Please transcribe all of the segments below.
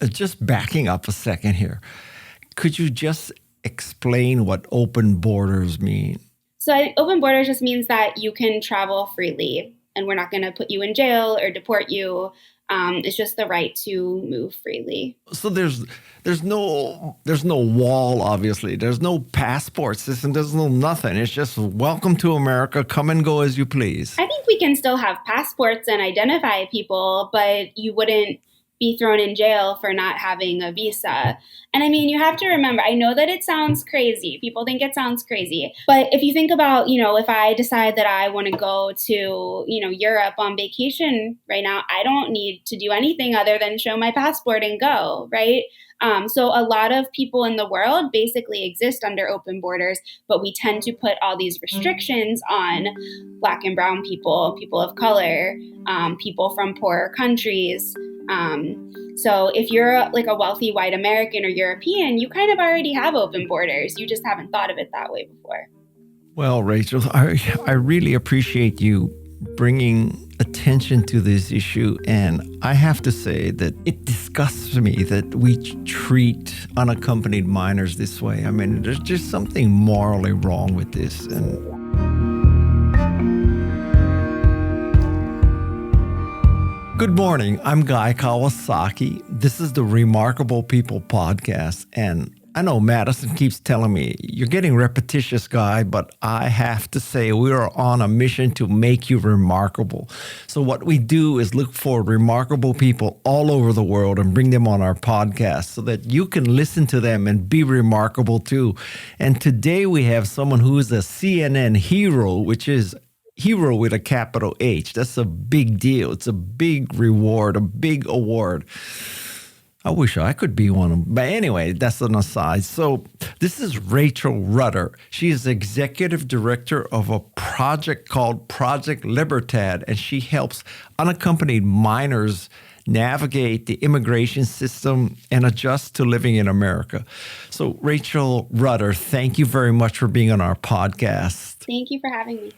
Just backing up a second here. Could you just explain what open borders mean? Open borders just means that you can travel freely and we're not going to put you in jail or deport you. It's just the right to move freely. So there's no wall, obviously. There's no passport system. There's no nothing. It's just welcome to America. Come and go as you please. I think we can still have passports and identify people, but you wouldn't be thrown in jail for not having a visa. And I mean, you have to remember, I know that it sounds crazy. People think it sounds crazy. But if you think about, if I decide that I want to go to, Europe on vacation right now, I don't need to do anything other than show my passport and go, right? So a lot of people in the world basically exist under open borders, but we tend to put all these restrictions on Black and brown people, people of color, people from poorer countries. So if you're like a wealthy white American or European, you kind of already have open borders. You just haven't thought of it that way before. Well, Rachel, I really appreciate you bringing attention to this issue. And I have to say that it disgusts me that we treat unaccompanied minors this way. I mean, there's just something morally wrong with this. And good morning. I'm Guy Kawasaki. This is the Remarkable People podcast. And I know Madison keeps telling me, you're getting repetitious, Guy, but I have to say we are on a mission to make you remarkable. So what we do is look for remarkable people all over the world and bring them on our podcast so that you can listen to them and be remarkable too. And today we have someone who is a CNN hero, which is hero with a capital H. That's a big deal. It's a big reward, a big award. I wish I could be one of them. But anyway, that's an aside. So this is Rachel Rutter. She is executive director of a project called Project Libertad, and she helps unaccompanied minors navigate the immigration system and adjust to living in America. So Rachel Rutter, thank you very much for being on our podcast. Thank you for having me.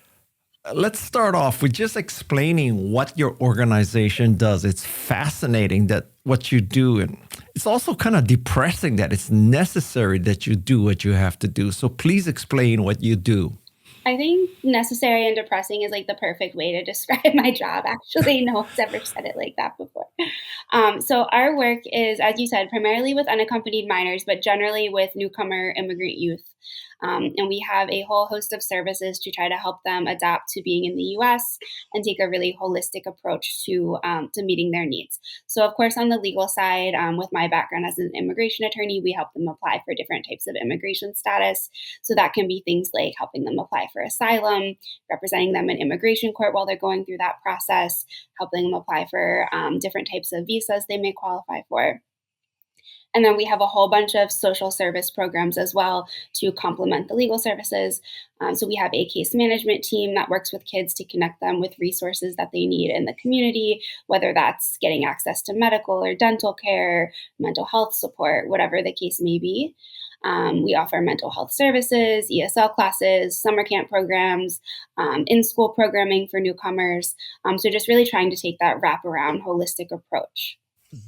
Let's start off with just explaining what your organization does. It's fascinating that what you do, and it's also kind of depressing that it's necessary that you do what you have to do. So please explain what you do. I think necessary and depressing is like the perfect way to describe my job. Actually, no one's ever said it like that before. So our work is, as you said, primarily with unaccompanied minors, but generally with newcomer immigrant youth. And we have a whole host of services to try to help them adapt to being in the U.S. and take a really holistic approach to meeting their needs. So, of course, on the legal side, with my background as an immigration attorney, we help them apply for different types of immigration status. So that can be things like helping them apply for asylum, representing them in immigration court while they're going through that process, helping them apply for different types of visas they may qualify for. And then we have a whole bunch of social service programs as well to complement the legal services. So we have a case management team that works with kids to connect them with resources that they need in the community, whether that's getting access to medical or dental care, mental health support, whatever the case may be. We offer mental health services, ESL classes, summer camp programs, in-school programming for newcomers. So just really trying to take that wraparound holistic approach.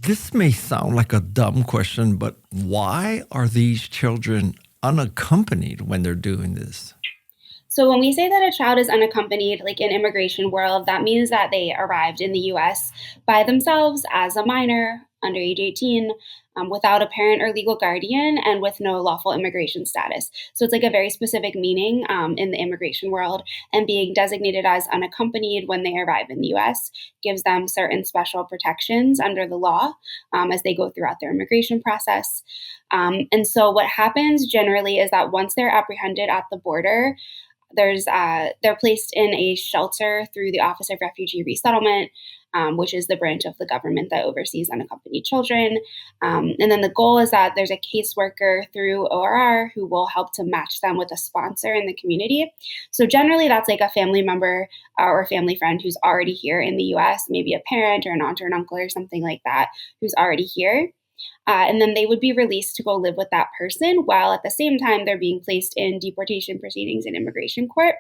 This may sound like a dumb question, but why are these children unaccompanied when they're doing this? So when we say that a child is unaccompanied, like in immigration world, that means that they arrived in the U.S. by themselves as a minor, under age 18, without a parent or legal guardian, and with no lawful immigration status. So it's like a very specific meaning in the immigration world, and being designated as unaccompanied when they arrive in the U.S. gives them certain special protections under the law as they go throughout their immigration process. And so what happens generally is that once they're apprehended at the border, they're placed in a shelter through the Office of Refugee Resettlement, which is the branch of the government that oversees unaccompanied children. And then the goal is that there's a caseworker through ORR who will help to match them with a sponsor in the community. So generally that's like a family member or a family friend who's already here in the US, maybe a parent or an aunt or an uncle or something like that who's already here. And then they would be released to go live with that person while at the same time they're being placed in deportation proceedings in immigration court.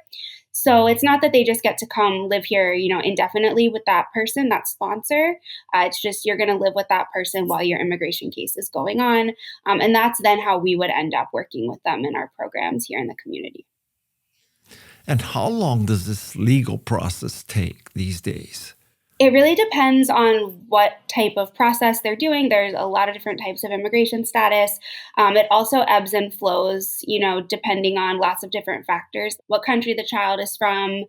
So it's not that they just get to come live here, indefinitely with that person, that sponsor. It's just you're going to live with that person while your immigration case is going on. And that's then how we would end up working with them in our programs here in the community. And how long does this legal process take these days? It really depends on what type of process they're doing. There's a lot of different types of immigration status. It also ebbs and flows, depending on lots of different factors. What country the child is from,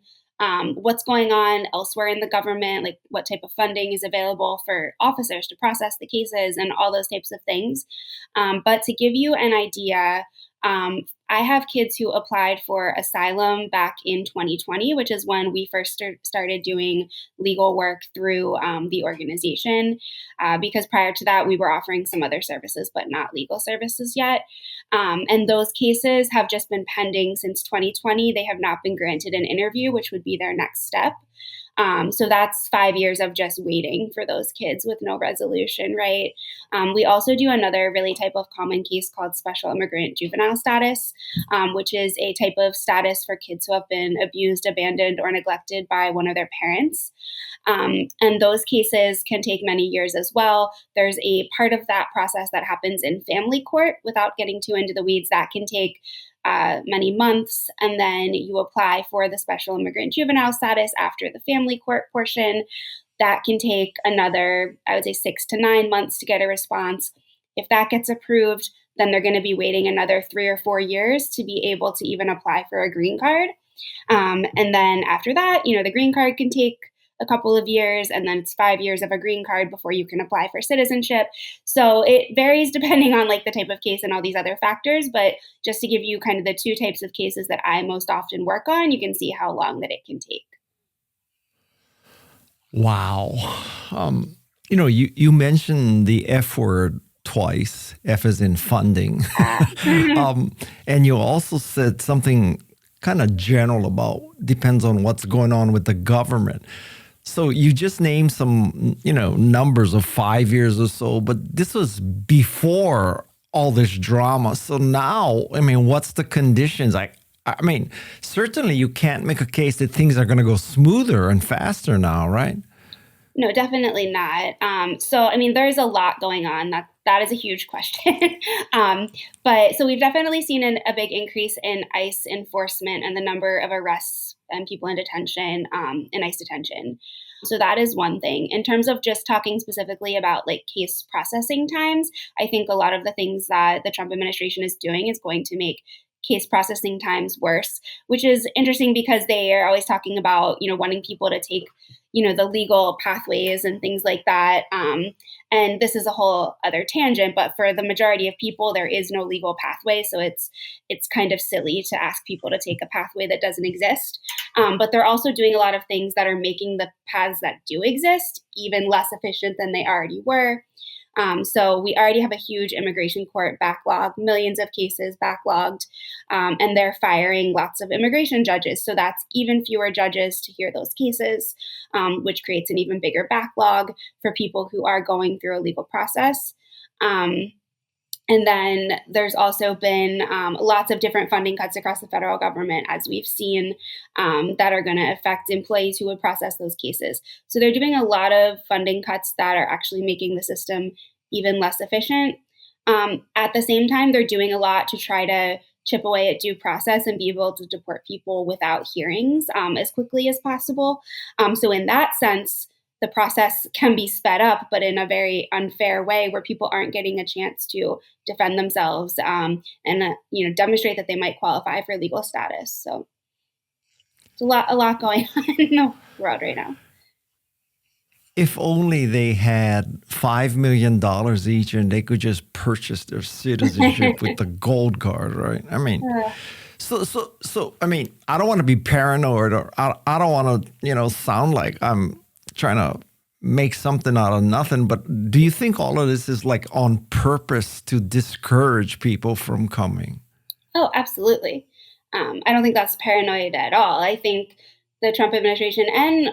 what's going on elsewhere in the government, like what type of funding is available for officers to process the cases and all those types of things. But to give you an idea, I have kids who applied for asylum back in 2020, which is when we first started doing legal work through the organization. Because prior to that, we were offering some other services, but not legal services yet. And those cases have just been pending since 2020. They have not been granted an interview, which would be their next step. So that's 5 years of just waiting for those kids with no resolution, right? We also do another really type of common case called special immigrant juvenile status, which is a type of status for kids who have been abused, abandoned, or neglected by one of their parents. And those cases can take many years as well. There's a part of that process that happens in family court. Without getting too into the weeds, that can take many months, and then you apply for the special immigrant juvenile status after the family court portion. That can take another, I would say, 6 to 9 months to get a response. If that gets approved, then they're going to be waiting another 3 or 4 years to be able to even apply for a green card. And then after that, the green card can take a couple of years, and then it's 5 years of a green card before you can apply for citizenship. So it varies depending on like the type of case and all these other factors. But just to give you kind of the two types of cases that I most often work on, you can see how long that it can take. Wow. You mentioned the F word twice, F as in funding. And you also said something kind of general about depends on what's going on with the government. So you just named some, numbers of 5 years or so, but this was before all this drama. So now, what's the conditions? I mean, certainly you can't make a case that things are going to go smoother and faster now, right? No, definitely not. So there's a lot going on. That is a huge question. But so we've definitely seen a big increase in ICE enforcement and the number of arrests and people in detention, in ICE detention. So that is one thing. In terms of just talking specifically about like case processing times, I think a lot of the things that the Trump administration is doing is going to make case processing times worse, which is interesting because they are always talking about, wanting people to take, the legal pathways and things like that. And this is a whole other tangent, but for the majority of people, there is no legal pathway. So it's kind of silly to ask people to take a pathway that doesn't exist. But they're also doing a lot of things that are making the paths that do exist even less efficient than they already were. So we already have a huge immigration court backlog, millions of cases backlogged, and they're firing lots of immigration judges. So that's even fewer judges to hear those cases, which creates an even bigger backlog for people who are going through a legal process. And then there's also been lots of different funding cuts across the federal government, as we've seen, that are going to affect employees who would process those cases. So they're doing a lot of funding cuts that are actually making the system even less efficient. At the same time, they're doing a lot to try to chip away at due process and be able to deport people without hearings as quickly as possible. So in that sense, the process can be sped up, but in a very unfair way where people aren't getting a chance to defend themselves and demonstrate that they might qualify for legal status. So it's a lot going on in the world right now. If only they had $5 million each and they could just purchase their citizenship with the gold card, right? So I don't want to be paranoid, or I don't want to, sound like I'm trying to make something out of nothing. But do you think all of this is like on purpose to discourage people from coming? Oh, absolutely. I don't think that's paranoid at all. I think the Trump administration and,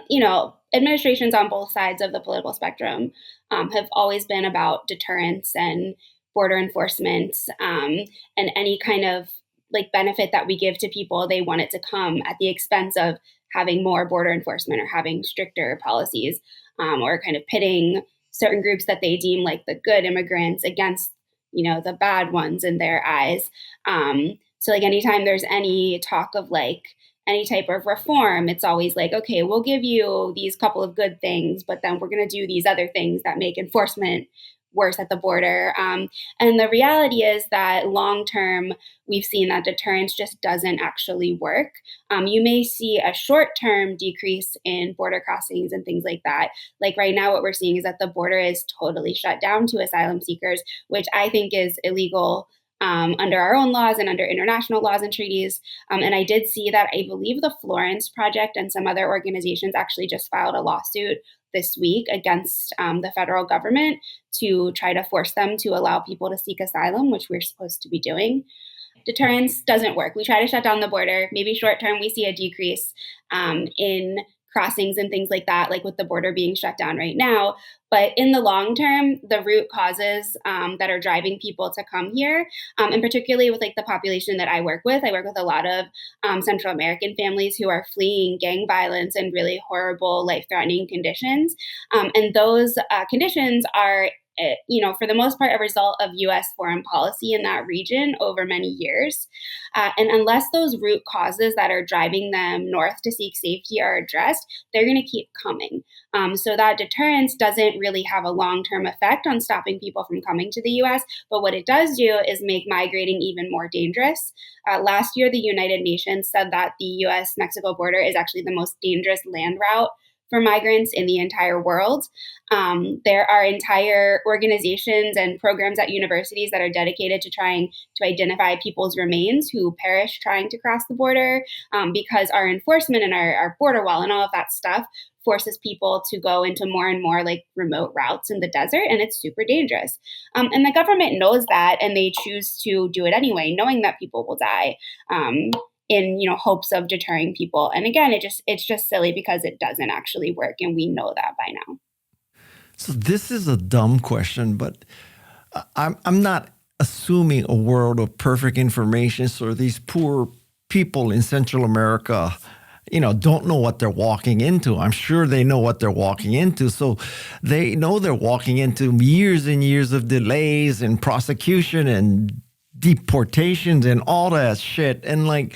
administrations on both sides of the political spectrum have always been about deterrence and border enforcement and any kind of like benefit that we give to people, they want it to come at the expense of having more border enforcement or having stricter policies, or kind of pitting certain groups that they deem like the good immigrants against, the bad ones in their eyes. So like anytime there's any talk of like any type of reform, it's always like, okay, we'll give you these couple of good things, but then we're going to do these other things that make enforcement worse at the border. And the reality is that long term, we've seen that deterrence just doesn't actually work. You may see a short term decrease in border crossings and things like that. Like right now, what we're seeing is that the border is totally shut down to asylum seekers, which I think is illegal. Under our own laws and under international laws and treaties. And I did see that I believe the Florence Project and some other organizations actually just filed a lawsuit this week against the federal government to try to force them to allow people to seek asylum, which we're supposed to be doing. Deterrence doesn't work. We try to shut down the border. Maybe short term, we see a decrease in crossings and things like that, like with the border being shut down right now. But in the long term, the root causes that are driving people to come here, and particularly with like the population that I work with a lot of Central American families who are fleeing gang violence and really horrible, life-threatening conditions. And those conditions are for the most part, a result of U.S. foreign policy in that region over many years. And unless those root causes that are driving them north to seek safety are addressed, they're going to keep coming. So that deterrence doesn't really have a long-term effect on stopping people from coming to the U.S., but what it does do is make migrating even more dangerous. Last year, the United Nations said that the U.S.-Mexico border is actually the most dangerous land route for migrants in the entire world. There are entire organizations and programs at universities that are dedicated to trying to identify people's remains who perish trying to cross the border, because our enforcement and our border wall and all of that stuff forces people to go into more and more like remote routes in the desert, and it's super dangerous. And the government knows that, and they choose to do it anyway, knowing that people will die. In hopes of deterring people. And again, it's just silly because it doesn't actually work, and we know that by now. So this is a dumb question, but I'm not assuming a world of perfect information. So these poor people in Central America, don't know what they're walking into. I'm sure they know what they're walking into. So they know they're walking into years and years of delays and prosecution and deportations and all that shit. And like,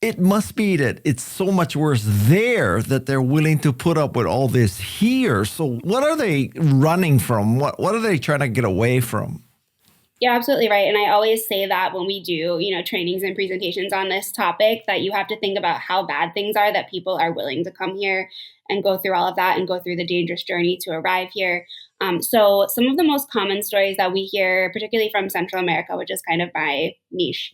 it must be that it's so much worse there that they're willing to put up with all this here. So what are they running from? What are they trying to get away from? You're absolutely right. And I always say that when we do, trainings and presentations on this topic, that you have to think about how bad things are that people are willing to come here and go through all of that and go through the dangerous journey to arrive here. So some of the most common stories that we hear, particularly from Central America, which is kind of my niche,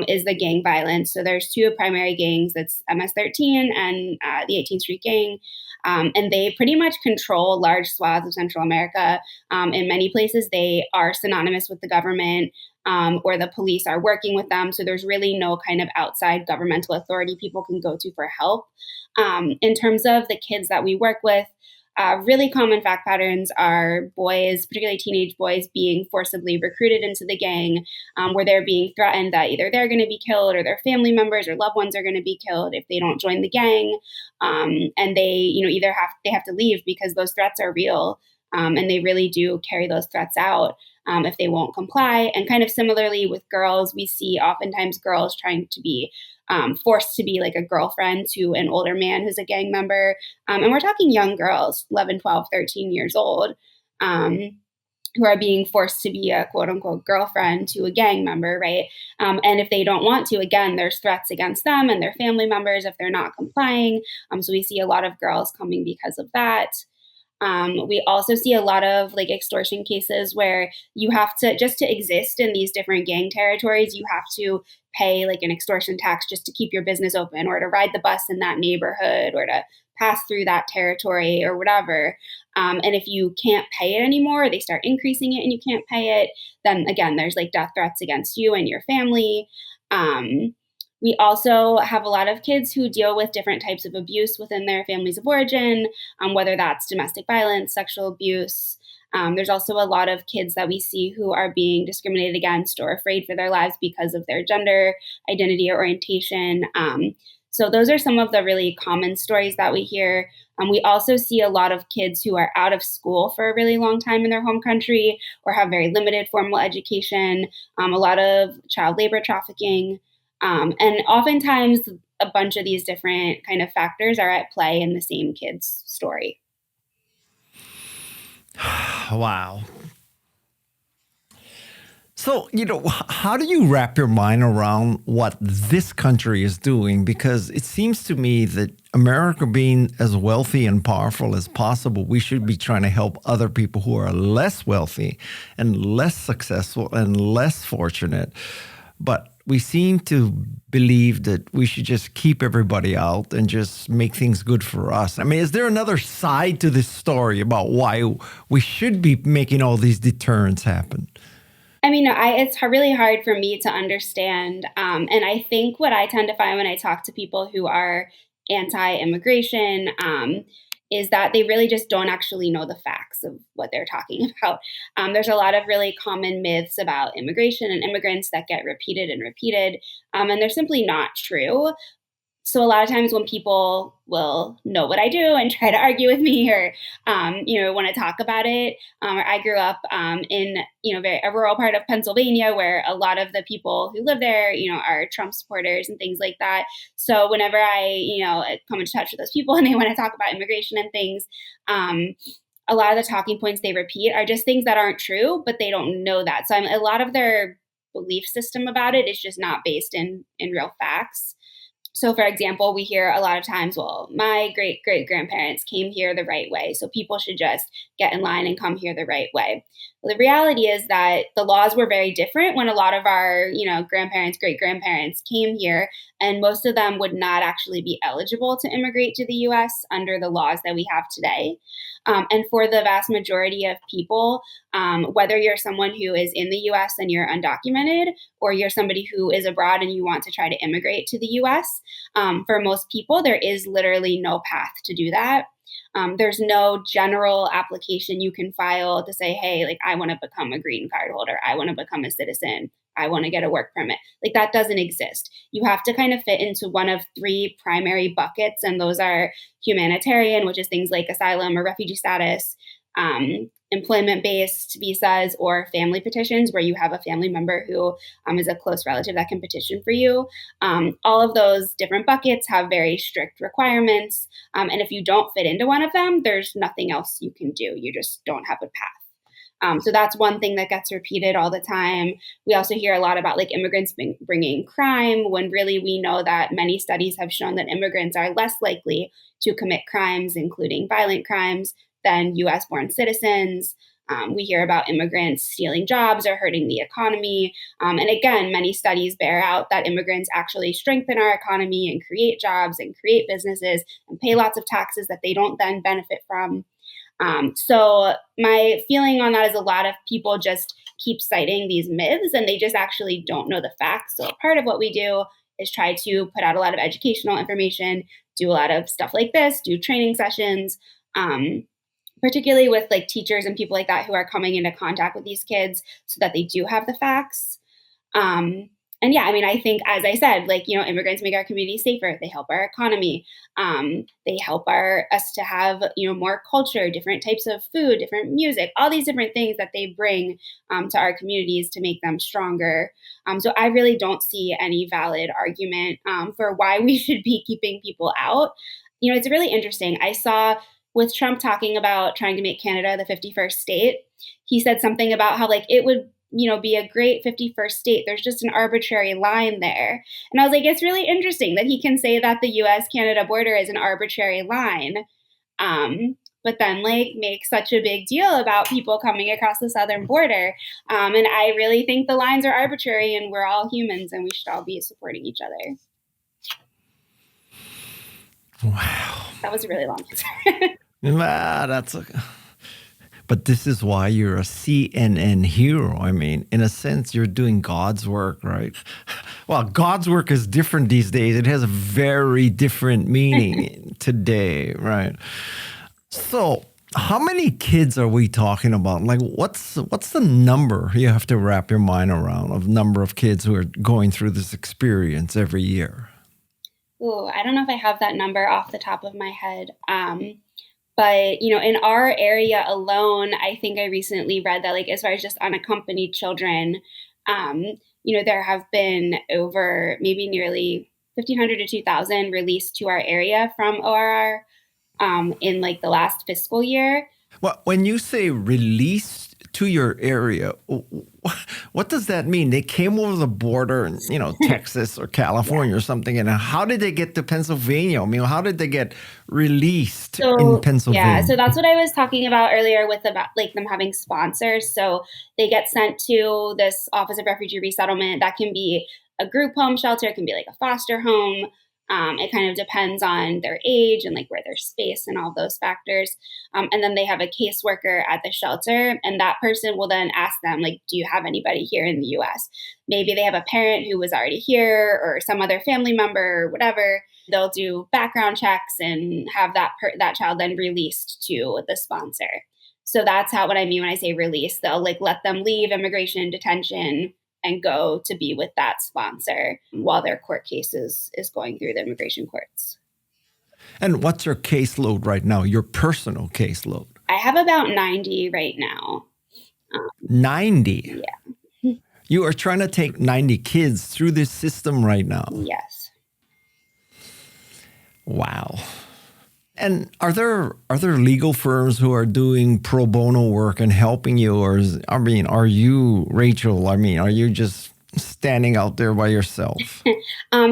is the gang violence. So there's two primary gangs. That's MS-13 and the 18th Street Gang. And they pretty much control large swaths of Central America. In many places, they are synonymous with the government, or the police are working with them. So there's really no kind of outside governmental authority people can go to for help. In terms of the kids that we work with, really common fact patterns are boys, particularly teenage boys, being forcibly recruited into the gang, where they're being threatened that either they're going to be killed or their family members or loved ones are going to be killed if they don't join the gang. And they, either have to leave because those threats are real, and they really do carry those threats out if they won't comply. And kind of similarly with girls, we see oftentimes girls trying to be forced to be like a girlfriend to an older man who's a gang member. And we're talking young girls, 11, 12, 13 years old, who are being forced to be a quote unquote girlfriend to a gang member, right? And if they don't want to, again, there's threats against them and their family members if they're not complying. So we see a lot of girls coming because of that. We also see a lot of like extortion cases where you have to, just to exist in these different gang territories, you have to pay like an extortion tax just to keep your business open, or to ride the bus in that neighborhood, or to pass through that territory or whatever. And if you can't pay it anymore, they start increasing it and you can't pay it, then again, there's like death threats against you and your family. We also have a lot of kids who deal with different types of abuse within their families of origin, whether that's domestic violence, sexual abuse, There's also a lot of kids that we see who are being discriminated against or afraid for their lives because of their gender identity or orientation. So those are some of the really common stories that we hear. We also see a lot of kids who are out of school for a really long time in their home country or have very limited formal education, a lot of child labor trafficking. And oftentimes, a bunch of these different kind of factors are at play in the same kid's story. Wow. So, how do you wrap your mind around what this country is doing? Because it seems to me that America being as wealthy and powerful as possible, we should be trying to help other people who are less wealthy and less successful and less fortunate. But we seem to believe that we should just keep everybody out and just make things good for us. I mean, is there another side to this story about why we should be making all these deterrents happen? I mean, it's really hard for me to understand. And I think what I tend to find when I talk to people who are anti-immigration is that they really just don't actually know the facts of what they're talking about. There's a lot of really common myths about immigration and immigrants that get repeated and repeated, and they're simply not true. So a lot of times when people will know what I do and try to argue with me or, want to talk about it, or I grew up in, a rural part of Pennsylvania where a lot of the people who live there, are Trump supporters and things like that. So whenever I, come into touch with those people and they want to talk about immigration and things, a lot of the talking points they repeat are just things that aren't true, but they don't know that. So a lot of their belief system about it is just not based in real facts. So, for example, we hear a lot of times, well, my great-great-grandparents came here the right way, so people should just get in line and come here the right way. Well, the reality is that the laws were very different when a lot of our, grandparents, great-grandparents came here, and most of them would not actually be eligible to immigrate to the U.S. under the laws that we have today. And for the vast majority of people, whether you're someone who is in the US and you're undocumented, or you're somebody who is abroad and you want to try to immigrate to the US, for most people, there is literally no path to do that. There's no general application you can file to say, hey, I want to become a green card holder. I want to become a citizen. I want to get a work permit. That doesn't exist. You have to kind of fit into one of three primary buckets, and those are humanitarian, which is things like asylum or refugee status, employment-based visas, or family petitions, where you have a family member who is a close relative that can petition for you. All of those different buckets have very strict requirements. And if you don't fit into one of them, there's nothing else you can do. You just don't have a path. So that's one thing that gets repeated all the time. We also hear a lot about immigrants bringing crime, when really we know that many studies have shown that immigrants are less likely to commit crimes, including violent crimes, than US-born citizens. We hear about immigrants stealing jobs or hurting the economy. And again, many studies bear out that immigrants actually strengthen our economy and create jobs and create businesses and pay lots of taxes that they don't then benefit from. So my feeling on that is a lot of people just keep citing these myths and they just actually don't know the facts. So part of what we do is try to put out a lot of educational information, do a lot of stuff like this, do training sessions, particularly with teachers and people like that who are coming into contact with these kids so that they do have the facts. And yeah, I think, as I said, immigrants make our community safer. They help our economy. They help us to have, more culture, different types of food, different music, all these different things that they bring to our communities to make them stronger. So I really don't see any valid argument for why we should be keeping people out. It's really interesting. I saw with Trump talking about trying to make Canada the 51st state, he said something about how it would be a great 51st state. There's just an arbitrary line there. And I was like, it's really interesting that he can say that the US-Canada border is an arbitrary line, but then make such a big deal about people coming across the southern border. And I really think the lines are arbitrary and we're all humans and we should all be supporting each other. Wow. That was a really long answer. That's okay. But this is why you're a CNN hero. In a sense, you're doing God's work, right? Well, God's work is different these days. It has a very different meaning today, right? So How many kids are we talking about? Like, what's the number you have to wrap your mind around of number of kids who are going through this experience every year? Ooh, I don't know if I have that number off the top of my head. But in our area alone, I think I recently read that, like, as far as just unaccompanied children, um, there have been over maybe nearly 1,500 to 2,000 released to our area from ORR in like the last fiscal year. Well, when you say released to your area, what does that mean? They came over the border in, Texas or Yeah. California or something, and how did they get to Pennsylvania? I mean, how did they get released in So yeah, Pennsylvania? so that's what I was talking about earlier with about like them having sponsors. So they get sent to this Office of Refugee Resettlement. That can be a group home shelter, it can be like a foster home. It kind of depends on their age and like where their space and all those factors. And then they have a caseworker at the shelter, and that person will then ask them, like, do you have anybody here in the US? Maybe they have a parent who was already here or some other family member or whatever. They'll do background checks and have that child then released to the sponsor. So that's how what I mean when I say release. They'll like let them leave immigration detention and go to be with that sponsor while their court case is going through the immigration courts. And what's your caseload right now? Your personal caseload? I have about 90 right now. 90. Yeah. You are trying to take 90 kids through this system right now. Yes. Wow. And are there legal firms who are doing pro bono work and helping you, or are you Rachel? I mean, are you just standing out there by yourself?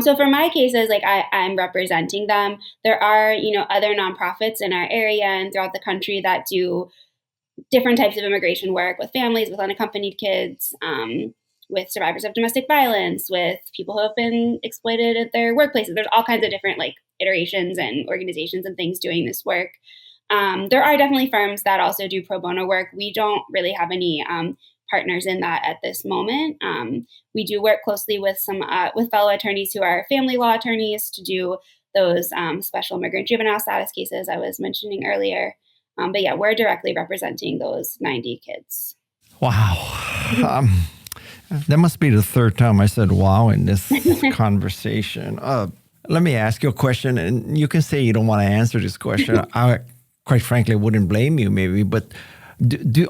So for my cases, like I'm representing them. There are, other nonprofits in our area and throughout the country that do different types of immigration work with families, with unaccompanied kids, with survivors of domestic violence, with people who have been exploited at their workplaces. There's all kinds of different like iterations and organizations and things doing this work. There are definitely firms that also do pro bono work. We don't really have any partners in that at this moment. We do work closely with some with fellow attorneys who are family law attorneys to do those special immigrant juvenile status cases I was mentioning earlier. But yeah, we're directly representing those 90 kids. Wow. Um, that must be the third time I said wow in this conversation. Let me ask you a question, and you can say you don't want to answer this question. I, quite frankly, wouldn't blame you, maybe, but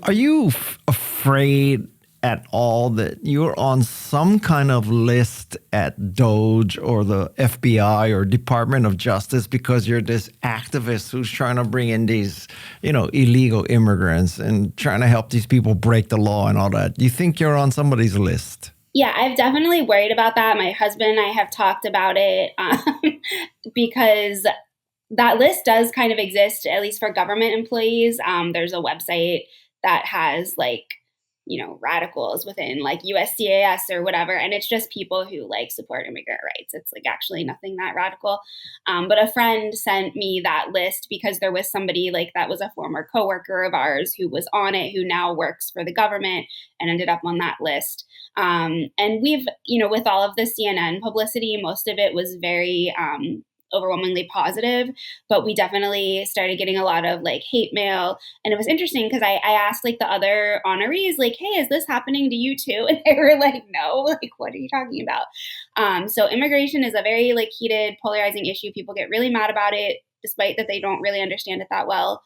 are you afraid at all that you're on some kind of list at Doge or the FBI or Department of Justice because you're this activist who's trying to bring in these, illegal immigrants and trying to help these people break the law and all that? Do you think you're on somebody's list? Yeah, I've definitely worried about that. My husband and I have talked about it because that list does kind of exist, at least for government employees. There's a website that has like, radicals within like USCIS or whatever. And it's just people who like support immigrant rights. It's like actually nothing that radical. But a friend sent me that list because there was somebody like that was a former coworker of ours who was on it, who now works for the government and ended up on that list. And we've, with all of the CNN publicity, most of it was very overwhelmingly positive, but we definitely started getting a lot of like hate mail. And it was interesting because I asked like the other honorees, like, hey, is this happening to you too? And they were like, no, like, what are you talking about? So immigration is a very like heated, polarizing issue. People get really mad about it, despite that they don't really understand it that well.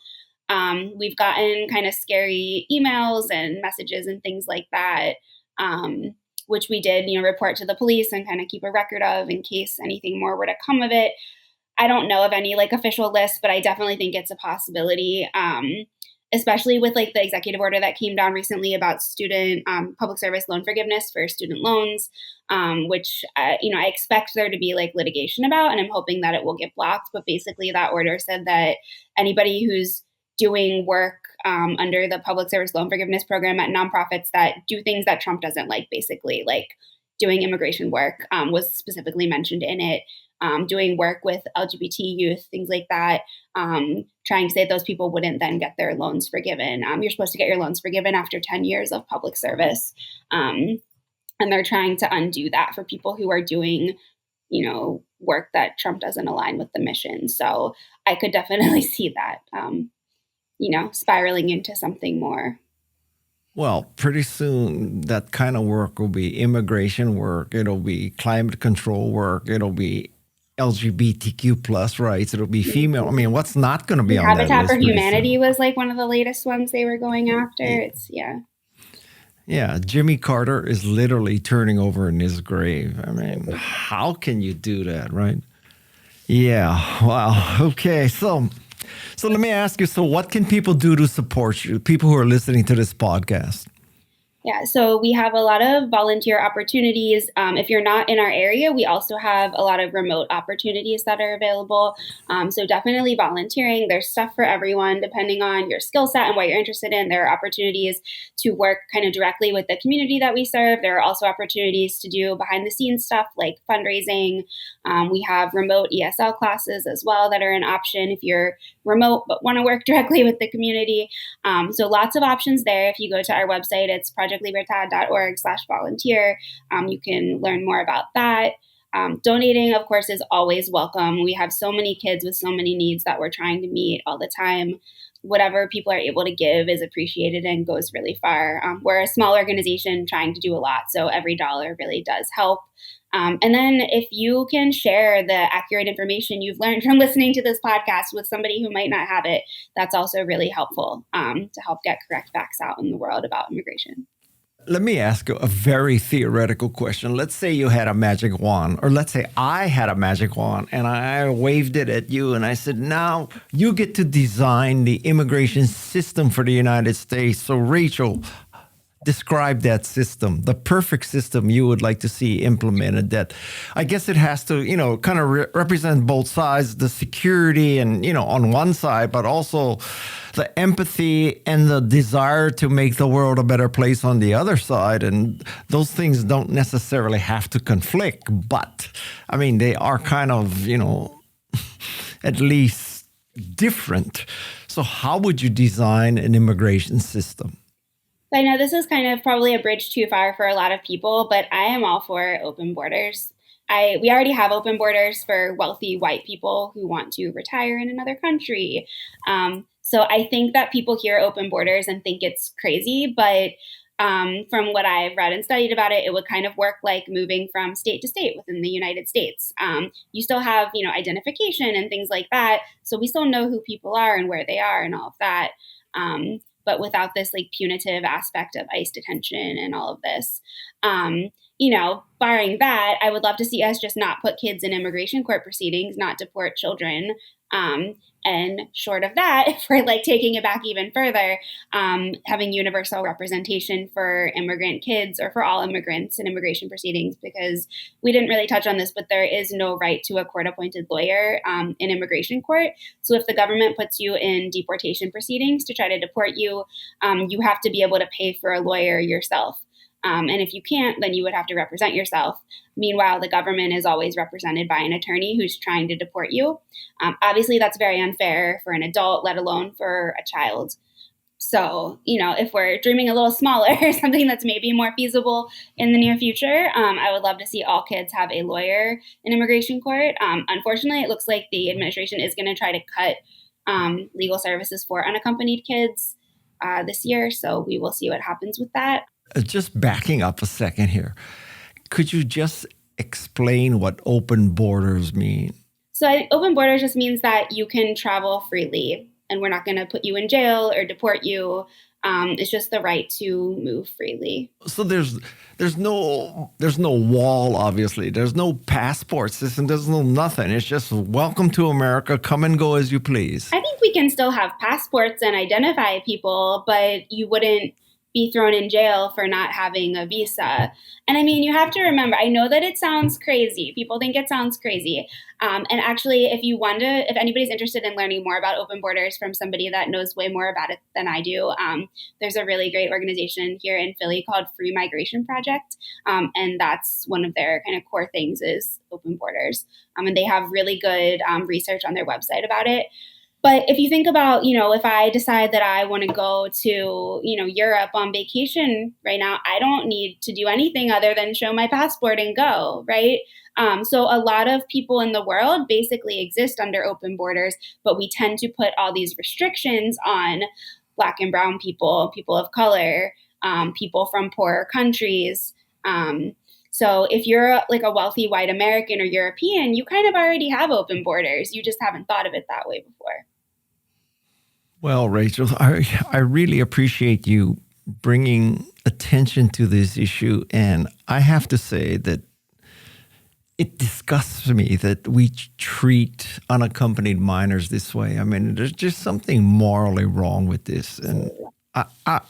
We've gotten kind of scary emails and messages and things like that. Which we did, report to the police and kind of keep a record of in case anything more were to come of it. I don't know of any like official list, but I definitely think it's a possibility, especially with like the executive order that came down recently about student public service loan forgiveness for student loans, which I expect there to be like litigation about, and I'm hoping that it will get blocked. But basically, that order said that anybody who's doing work under the public service loan forgiveness program at nonprofits that do things that Trump doesn't like, basically like doing immigration work was specifically mentioned in it. Doing work with LGBT youth, things like that, trying to say those people wouldn't then get their loans forgiven. You're supposed to get your loans forgiven after 10 years of public service. And they're trying to undo that for people who are doing, work that Trump doesn't align with the mission. So I could definitely see that. spiraling into something more. Well, pretty soon that kind of work will be immigration work. It'll be climate control work. It'll be LGBTQ plus rights. It'll be female. I mean, what's not going to be on that Habitat for list pretty Humanity soon? was like one of the latest ones they were going after. It's Yeah, Jimmy Carter is literally turning over in his grave. I mean, how can you do that, right? Yeah. Wow. Okay. So let me ask you. So, what can people do to support you? People who are listening to this podcast. Yeah, so we have a lot of volunteer opportunities. If you're not in our area, we also have a lot of remote opportunities that are available. So definitely volunteering. There's stuff for everyone, depending on your skill set and what you're interested in. There are opportunities to work kind of directly with the community that we serve. There are also opportunities to do behind the scenes stuff like fundraising. We have remote ESL classes as well that are an option if you're remote but want to work directly with the community. So lots of options there. If you go to our website, it's projectlibertad.org/volunteer. You can learn more about that. Donating, of course, is always welcome. We have so many kids with so many needs that we're trying to meet all the time. Whatever people are able to give is appreciated and goes really far. We're a small organization trying to do a lot, so every dollar really does help. And then if you can share the accurate information you've learned from listening to this podcast with somebody who might not have it, that's also really helpful to help get correct facts out in the world about immigration. Let me ask you a very theoretical question. Let's say you had a magic wand, or let's say I had a magic wand and I waved it at you and I said, now you get to design the immigration system for the United States. So, Rachel, describe that system, the perfect system you would like to see implemented. That I guess it has to, kind of represent both sides, the security and, on one side, but also the empathy and the desire to make the world a better place on the other side. And those things don't necessarily have to conflict, but I mean, they are kind of, at least different. So how would you design an immigration system? I know this is kind of probably a bridge too far for a lot of people, but I am all for open borders. We already have open borders for wealthy white people who want to retire in another country. So I think that people hear open borders and think it's crazy, but from what I've read and studied about it, it would kind of work like moving from state to state within the United States. You still have, identification and things like that. So we still know who people are and where they are and all of that. But without this like punitive aspect of ICE detention and all of this. Barring that, I would love to see us just not put kids in immigration court proceedings, not deport children. And short of that, if we're like taking it back even further, having universal representation for immigrant kids or for all immigrants in immigration proceedings, because we didn't really touch on this, but there is no right to a court-appointed lawyer in immigration court. So if the government puts you in deportation proceedings to try to deport you, you have to be able to pay for a lawyer yourself. And if you can't, then you would have to represent yourself. Meanwhile, the government is always represented by an attorney who's trying to deport you. Obviously, that's very unfair for an adult, let alone for a child. So, if we're dreaming a little smaller, something that's maybe more feasible in the near future, I would love to see all kids have a lawyer in immigration court. Unfortunately, it looks like the administration is going to try to cut legal services for unaccompanied kids this year. So we will see what happens with that. Just backing up a second here. Could you just explain what open borders mean? So open borders just means that you can travel freely and we're not going to put you in jail or deport you. It's just the right to move freely. So there's no wall, obviously. There's no passport system. There's no nothing. It's just welcome to America. Come and go as you please. I think we can still have passports and identify people, but you wouldn't be thrown in jail for not having a visa. And I mean, you have to remember, I know that it sounds crazy. People think it sounds crazy. And actually, if anybody's interested in learning more about open borders from somebody that knows way more about it than I do, there's a really great organization here in Philly called Free Migration Project. And that's one of their kind of core things is open borders. And they have really good research on their website about it. But if you think about, if I decide that I want to go to, Europe on vacation right now, I don't need to do anything other than show my passport and go, right? So a lot of people in the world basically exist under open borders, but we tend to put all these restrictions on Black and brown people, people of color, people from poorer countries. So if you're like a wealthy white American or European, you kind of already have open borders. You just haven't thought of it that way before. Well, Rachel, I really appreciate you bringing attention to this issue. And I have to say that it disgusts me that we treat unaccompanied minors this way. I mean, there's just something morally wrong with this. And I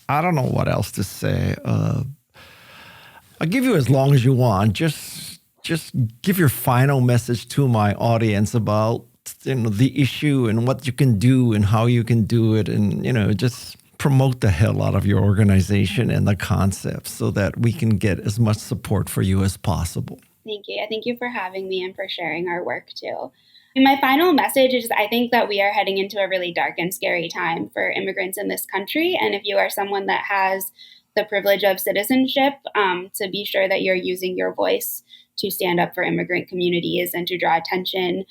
don't know what else to say. I'll give you as long as you want. Just give your final message to my audience about the issue and what you can do and how you can do it, and just promote the hell out of your organization and the concept so that we can get as much support for you as possible. Thank you. Thank you for having me and for sharing our work too. And my final message is I think that we are heading into a really dark and scary time for immigrants in this country. And if you are someone that has the privilege of citizenship, to be sure that you're using your voice to stand up for immigrant communities and to draw attention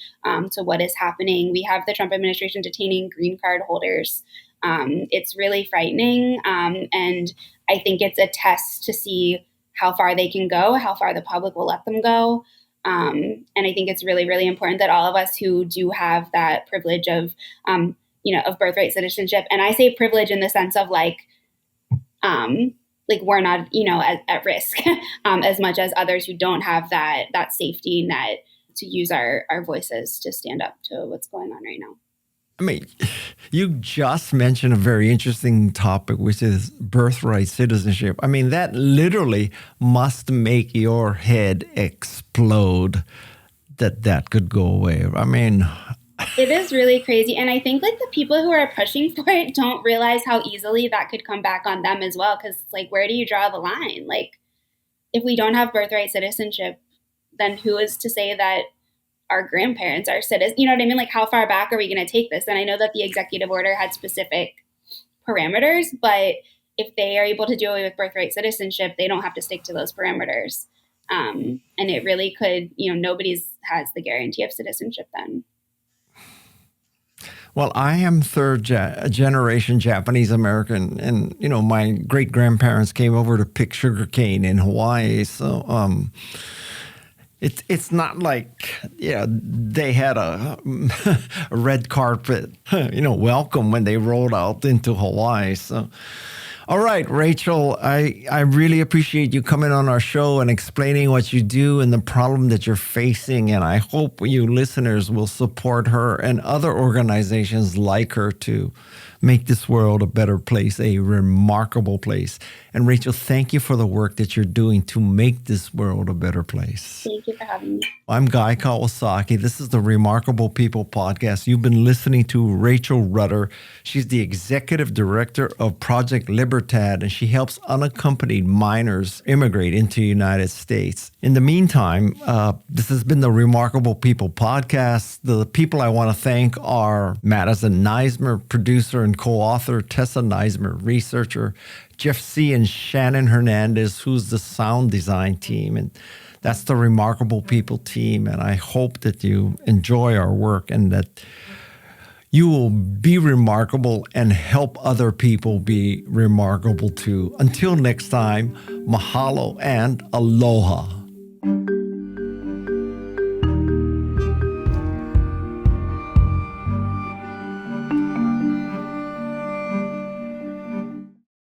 to what is happening. We have the Trump administration detaining green card holders. It's really frightening. And I think it's a test to see how far they can go, how far the public will let them go. And I think it's really, really important that all of us who do have that privilege of, of birthright citizenship, and I say privilege in the sense of like we're not, at risk as much as others who don't have that safety net to use our voices to stand up to what's going on right now. I mean, you just mentioned a very interesting topic, which is birthright citizenship. I mean, that literally must make your head explode that could go away. I mean, it is really crazy. And I think like the people who are pushing for it don't realize how easily that could come back on them as well. Because like, where do you draw the line? Like, if we don't have birthright citizenship, then who is to say that our grandparents are citizens? You know what I mean? Like, how far back are we going to take this? And I know that the executive order had specific parameters, but if they are able to do away with birthright citizenship, they don't have to stick to those parameters. And it really could, nobody's has the guarantee of citizenship then. Well, I am third generation Japanese American, and my great grandparents came over to pick sugarcane in Hawaii. So it's not like they had a red carpet welcome when they rolled out into Hawaii. So. All right, Rachel, I really appreciate you coming on our show and explaining what you do and the problem that you're facing. And I hope you listeners will support her and other organizations like her to make this world a better place, a remarkable place. And Rachel, thank you for the work that you're doing to make this world a better place. Thank you for having me. I'm Guy Kawasaki. This is the Remarkable People podcast. You've been listening to Rachel Rutter. She's the executive director of Project Libertad, and she helps unaccompanied minors immigrate into the United States. In the meantime, this has been the Remarkable People podcast. The people I want to thank are Madison Neismer, producer and co-author, Tessa Neismer, researcher, Jeff C. and Shannon Hernandez, who's the sound design team. And that's the Remarkable People team. And I hope that you enjoy our work and that you will be remarkable and help other people be remarkable too. Until next time, mahalo and aloha.